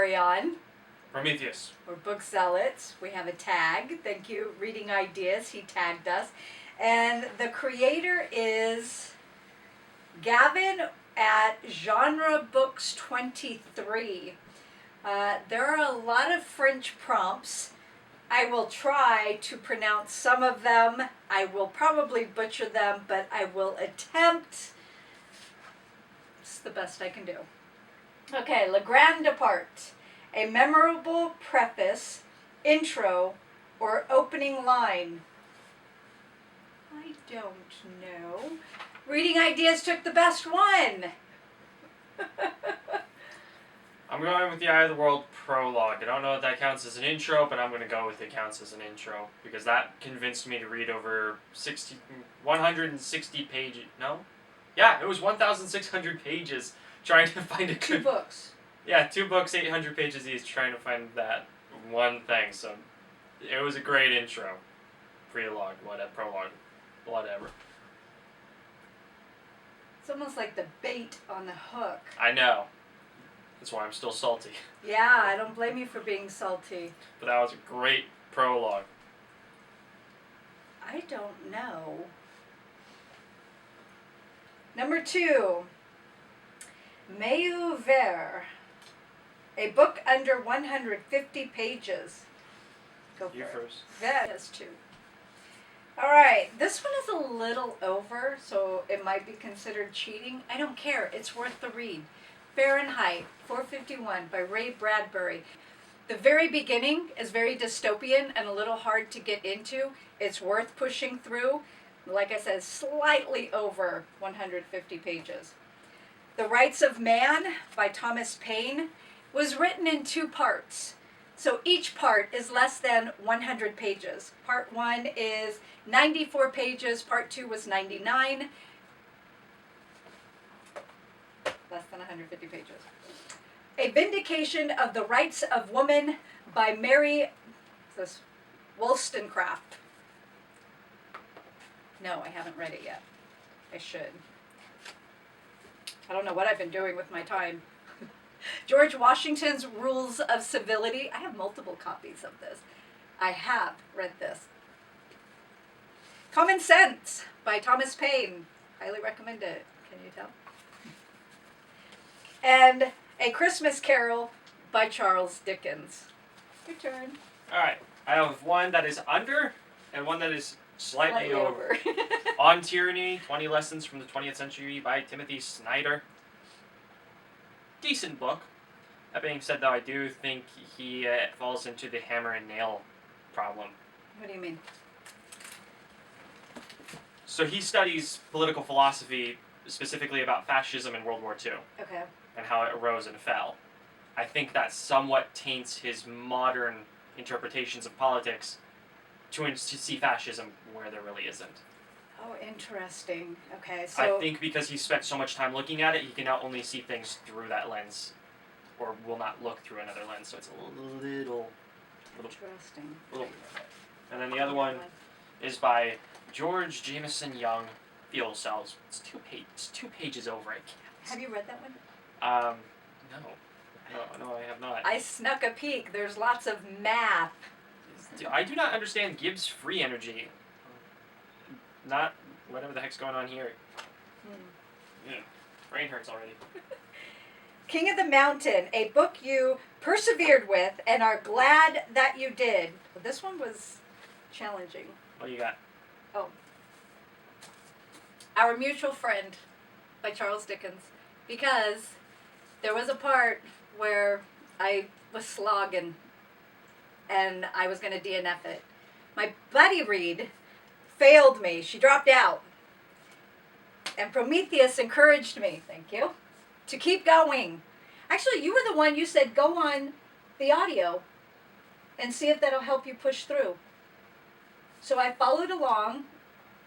commentary on. Prometheus. We're book zealots. We have a tag. Thank you. Reading Ideas. He tagged us. And the creator is Gavin at Genre Books 23. There are a lot of French prompts. I will try to pronounce some of them. I will probably butcher them, but I will attempt. It's the best I can do. Okay, Le Grand Depart. A memorable preface, intro, or opening line. I don't know. Reading Ideas took the best one. I'm going with the Eye of the World prologue. I don't know if that counts as an intro, but I'm going to go with it counts as an intro because that convinced me to read over 160 pages. No? Yeah, it was 1,600 pages trying to find a good... 2 books. Yeah, 2 books, 800 pages each, trying to find that one thing. So it was a great intro. Prologue, whatever, prologue, whatever. It's almost like the bait on the hook. I know. That's why I'm still salty. Yeah, I don't blame you for being salty. But that was a great prologue. I don't know. Number 2. Maillot Vert. A book under 150 pages. Go for You it. first. That has 2. All right, this one is a little over, so it might be considered cheating. I don't care. It's worth the read. Fahrenheit 451 by Ray Bradbury. The very beginning is very dystopian and a little hard to get into. It's worth pushing through. Like I said, slightly over 150 pages. The Rights of Man by Thomas Paine was written in 2 parts. So each part is less than 100 pages. Part 1 is 94 pages. Part 2 was 99. Less than 150 pages. A Vindication of the Rights of Woman by Mary Wollstonecraft. No, I haven't read it yet. I should. I don't know what I've been doing with my time. George Washington's Rules of Civility. I have multiple copies of this. I have read this. Common Sense by Thomas Paine. Highly recommend it. Can you tell? And A Christmas Carol by Charles Dickens. Your turn. All right. I have one that is under and one that is slightly over. over. On Tyranny, 20 Lessons from the 20th Century by Timothy Snyder. Decent book. That being said, though, I do think he falls into the hammer and nail problem. What do you mean? So he studies political philosophy, specifically about fascism in World War II. Okay. And how it arose and fell. I think that somewhat taints his modern interpretations of politics to see fascism where there really isn't. Oh, interesting. Okay, so... I think because he spent so much time looking at it, he can now only see things through that lens, or will not look through another lens, so it's a little Interesting. And then the other one is by George Jameson Young, Fuel Cells. It's 2 pages over. I can't. Have you read that one? No, I have not. I snuck a peek. There's lots of math. I do not understand Gibbs free energy. Not whatever the heck's going on here. Yeah, brain hurts already. King of the Mountain, a book you persevered with and are glad that you did. This one was challenging. What do you got? Oh. Our Mutual Friend by Charles Dickens. Because there was a part where I was slogging and I was going to DNF it. My buddy Reed failed me. She dropped out. And Prometheus encouraged me, thank you, to keep going. Actually, you were the one, you said go on the audio and see if that'll help you push through. So I followed along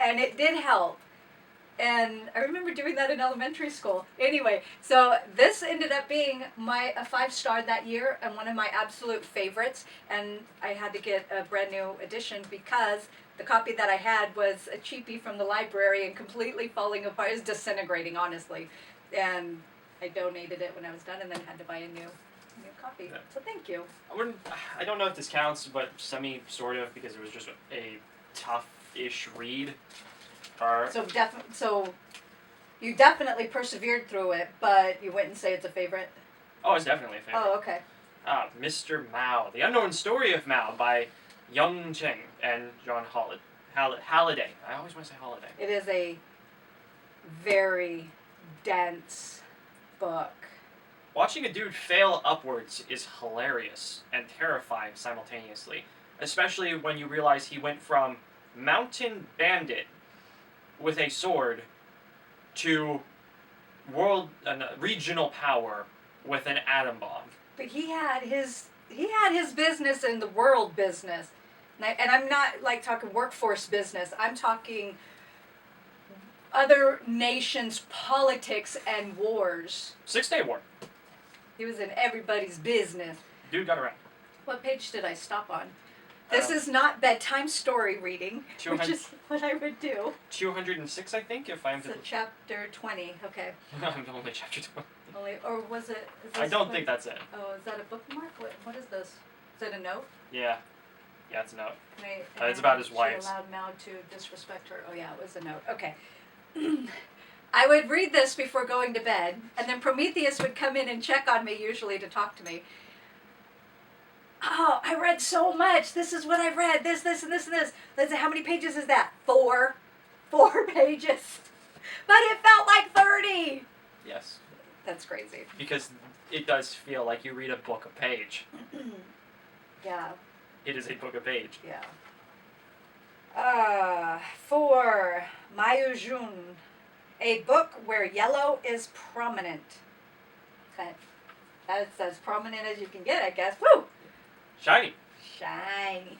and it did help. And I remember doing that in elementary school. Anyway, so this ended up being a 5-star that year and one of my absolute favorites. And I had to get a brand new edition because the copy that I had was a cheapie from the library and completely falling apart. It was disintegrating, honestly. And I donated it when I was done and then had to buy a new me a copy. Yeah. So thank you. I don't know if this counts, but sort of, because it was just a tough-ish read. So you definitely persevered through it, but you wouldn't say it's a favorite? Oh, it's definitely a favorite. Oh, okay. Mr. Mao, The Unknown Story of Mao by Young Cheng and John Halliday. I always want to say Holiday. It is a very dense book. Watching a dude fail upwards is hilarious and terrifying simultaneously, especially when you realize he went from mountain bandit with a sword to regional power with an atom bomb. But he had his business in the world business. And I'm not like talking workforce business. I'm talking other nations' politics and wars. 6-Day War. He was in everybody's business. Dude got around. What page did I stop on? This is not bedtime story reading, which is what I would do. 206, I think, if I'm... So chapter 20, okay. I'm only chapter 20. Or was it... I don't think that's it. Oh, is that a bookmark? What is this? Is that a note? Yeah. Yeah, it's a note. Wait, it's about his wife. She allowed Mao to disrespect her. Oh yeah, it was a note. Okay. I would read this before going to bed, and then Prometheus would come in and check on me, usually to talk to me. Oh, I read so much. This is what I read. This, and this, and this. Let's see, how many pages is that? 4 pages. But it felt like 30. Yes. That's crazy. Because it does feel like you read a book a page. Yeah. It is a book a page. Yeah. 4, Maillot Jaune, a book where yellow is prominent. Okay. That's as prominent as you can get, I guess. Woo! Shiny. Shiny.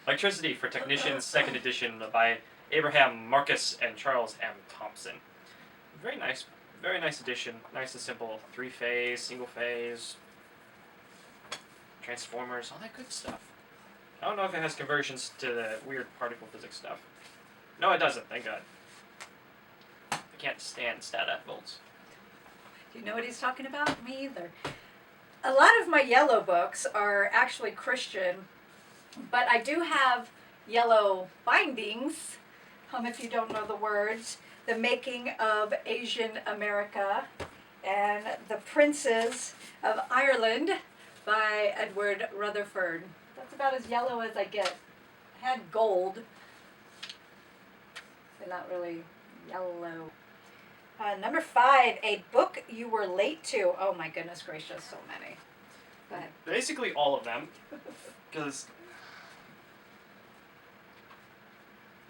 Electricity for Technicians, 2nd edition by Abraham Marcus and Charles M. Thompson. Very nice edition. Nice and simple. 3-phase, single phase, transformers, all that good stuff. I don't know if it has conversions to the weird particle physics stuff. No, it doesn't, thank God. I can't stand stat volts. Do you know what he's talking about? Me either. A lot of my yellow books are actually Christian, but I do have yellow bindings, if you don't know the words. The Making of Asian America and The Princes of Ireland by Edward Rutherford. That's about as yellow as I get. I had gold. They're not really yellow. Number 5, a book you were late to. Oh my goodness gracious, so many. Go ahead. Basically all of them, because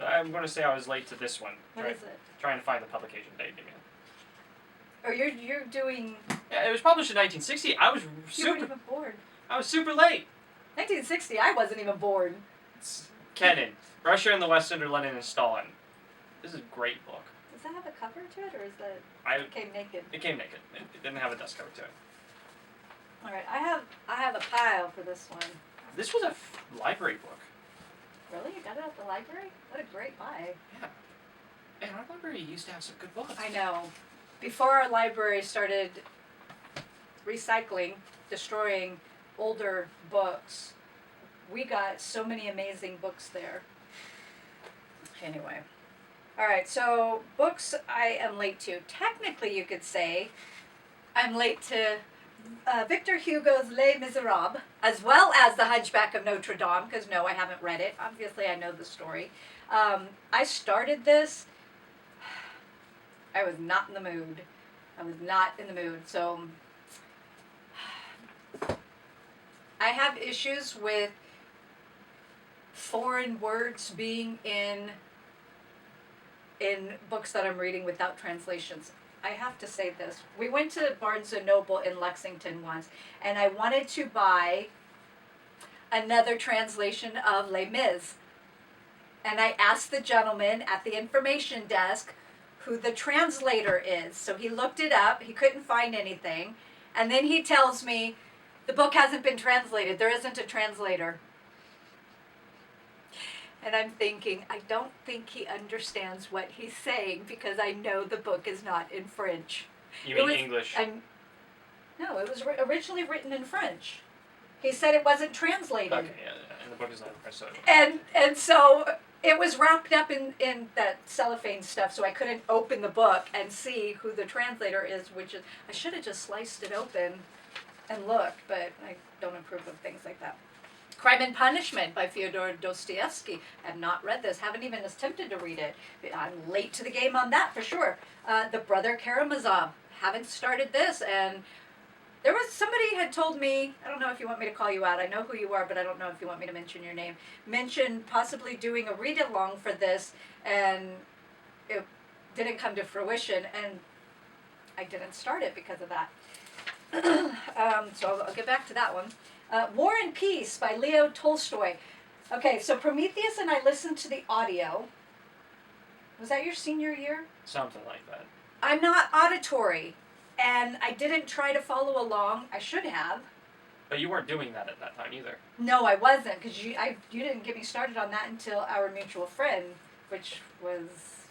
I'm going to say I was late to this one. What is it? Trying to find the publication date again. Oh, you're doing... Yeah, it was published in 1960. You weren't even born. I was super late. 1960, I wasn't even born. It's Kenan, Russia and the West under Lenin and Stalin. This is a great book. Does that have a cover to it, or is that... It came naked? It came naked. It didn't have a dust cover to it. Alright, I have a pile for this one. This was a library book. Really? You got it at the library? What a great buy. Yeah. And our library used to have some good books. I know. Before our library started recycling, destroying older books, we got so many amazing books there. Anyway. Alright, so books I am late to. Technically, you could say I'm late to Victor Hugo's Les Miserables, as well as The Hunchback of Notre Dame, because no, I haven't read it. Obviously, I know the story. I started this. I was not in the mood. So I have issues with foreign words being in books that I'm reading without translations. I have to say this. We went to Barnes & Noble in Lexington once, and I wanted to buy another translation of Les Mis. And I asked the gentleman at the information desk who the translator is. So he looked it up. He couldn't find anything. And then he tells me, the book hasn't been translated. There isn't a translator. And I'm thinking, I don't think he understands what he's saying because I know the book is not in French. You mean English? No, it was originally written in French. He said it wasn't translated. Okay, yeah, and the book is not in French, so... And so it was wrapped up in that cellophane stuff, so I couldn't open the book and see who the translator is, which is... I should have just sliced it open and looked, but I don't approve of things like that. Crime and Punishment by Fyodor Dostoevsky. Have not read this. Haven't even attempted to read it. I'm late to the game on that for sure. The Brother Karamazov. Haven't started this, and there was somebody had told me, I don't know if you want me to call you out, I know who you are, but I don't know if you want me to mention your name, mention possibly doing a read-along for this, and it didn't come to fruition, and I didn't start it because of that. So I'll get back to that one. War and Peace by Leo Tolstoy. Okay, so Prometheus and I listened to the audio. Was that your senior year? Something like that. I'm not auditory. And I didn't try to follow along. I should have. But you weren't doing that at that time either. No, I wasn't, because you didn't get me started on that until our mutual friend, which was...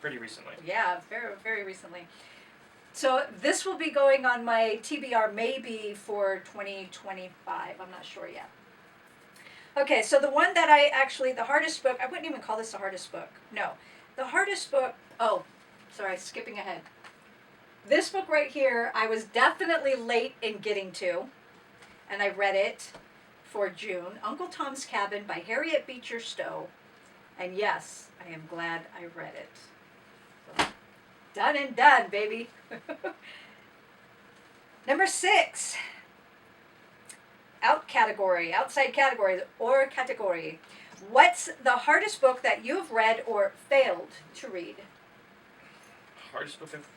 Pretty recently. Yeah, very, very recently. So this will be going on my TBR maybe for 2025. I'm not sure yet. Okay, so the one that the hardest book, I wouldn't even call this the hardest book. No. The hardest book, sorry, skipping ahead. This book right here, I was definitely late in getting to, and I read it for June. Uncle Tom's Cabin by Harriet Beecher Stowe. And yes, I am glad I read it. So, done and done, baby. Number 6. Outside categories, or category. What's the hardest book that you've read or failed to read? Hardest book I've...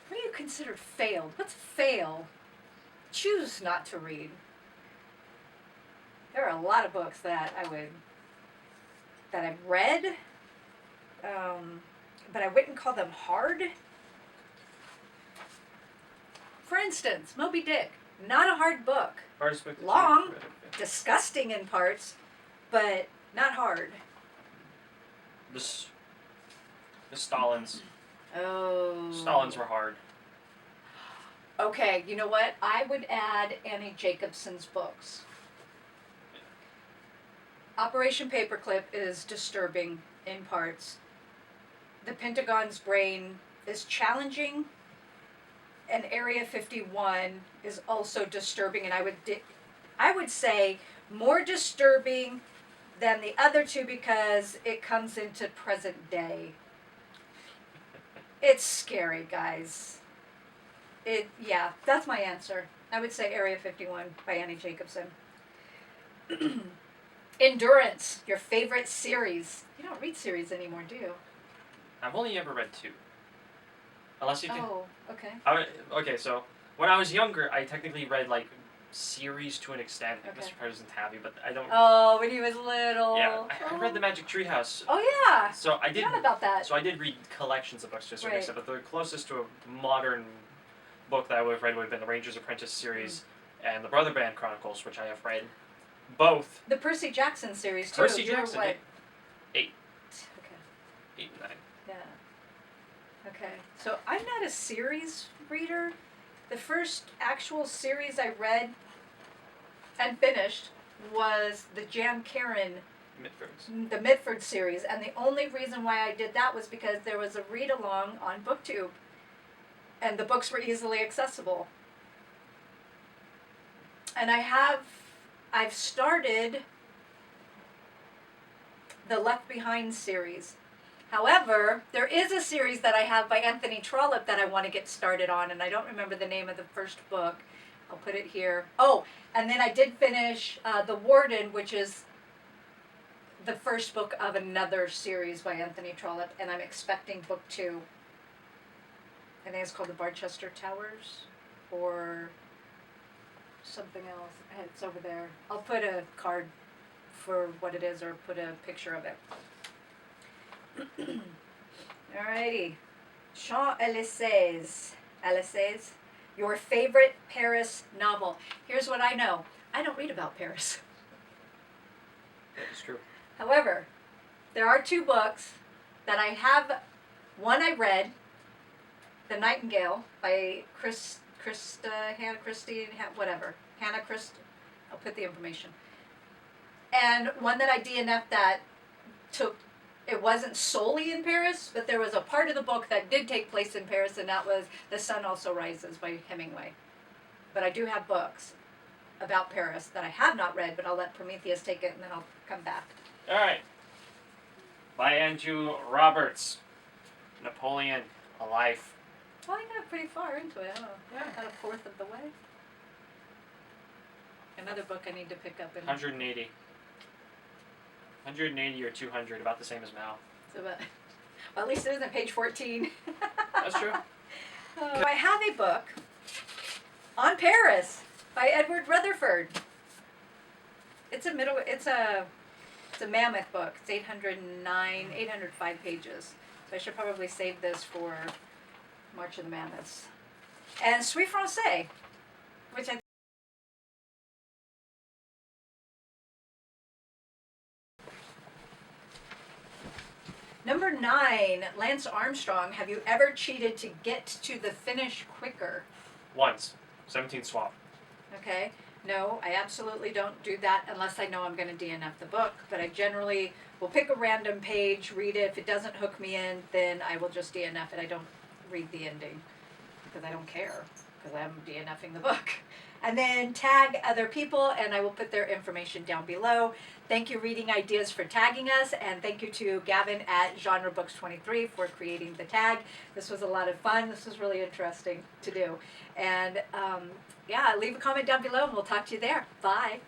What do you consider failed? What's fail? Choose not to read. There are a lot of books that I've read, but I wouldn't call them hard. For instance, Moby Dick, not a hard book. Hardest book Long, disgusting in parts, but not hard. The Stalins. Oh. Stalins were hard. Okay, you know what? I would add Annie Jacobson's books. Operation Paperclip is disturbing in parts. The Pentagon's Brain is challenging, and Area 51 is also disturbing, and I would say more disturbing than the other two because it comes into present day. It's scary, guys. Yeah, that's my answer. I would say Area 51 by Annie Jacobson. Endurance, your favorite series. You don't read series anymore, do you? I've only ever read 2. Unless you can... Oh, okay. Okay, so when I was younger, I technically read, like, series to an extent. Okay. Mr. President Tabby, but I don't... Oh, when he was little. Yeah, I read The Magic Treehouse. Oh, yeah. So I did... Forgot about that. So I did read collections of books to a certain Right. extent, but the closest to a modern book that I would have read would have been the Ranger's Apprentice series and the Brother Band Chronicles, which I have read. Both. The Percy Jackson series, too. Percy You're Jackson, what? 8. Okay. 8 and 9. Yeah. Okay. So I'm not a series reader. The first actual series I read and finished was the Jan Karen, Mitfords. the Mitford series, and the only reason why I did that was because there was a read-along on BookTube, and the books were easily accessible. And I've started the Left Behind series. However, there is a series that I have by Anthony Trollope that I want to get started on, and I don't remember the name of the first book. I'll put it here. Oh, and then I did finish The Warden, which is the first book of another series by Anthony Trollope, and I'm expecting book 2. I think it's called The Barchester Towers, or something else. It's over there. I'll put a card for what it is, or put a picture of it. Alrighty. Champs-Élysées. Élysées. Your favorite Paris novel. Here's what I know. I don't read about Paris. That is true. However, there are 2 books that I have. One I read, The Nightingale by Hannah Christ. I'll put the information. And one that I DNF'd that it wasn't solely in Paris, but there was a part of the book that did take place in Paris, and that was The Sun Also Rises by Hemingway. But I do have books about Paris that I have not read, but I'll let Prometheus take it, and then I'll come back. All right. By Andrew Roberts, Napoleon, A Life. Well, I got pretty far into it. I don't know. Yeah. About a fourth of the way. Another book I need to pick up. 180. 180 or 200, about the same as Mal. So, well, at least it isn't page 14. That's true. I have a book on Paris by Edward Rutherford. It's a mammoth book. It's 805 pages. So I should probably save this for March of the Mammoths. And Suis Francais, which I Number 9, Lance Armstrong. Have you ever cheated to get to the finish quicker? Once. 17th swap. Okay. No, I absolutely don't do that unless I know I'm going to DNF the book. But I generally will pick a random page, read it. If it doesn't hook me in, then I will just DNF it. I don't read the ending because I don't care because I'm DNFing the book. And then tag other people, and I will put their information down below. Thank you, Reading Ideas, for tagging us, and thank you to Gavin at Genre Books 23 for creating the tag. This was a lot of fun. This was really interesting to do. And yeah, leave a comment down below, and we'll talk to you there. Bye.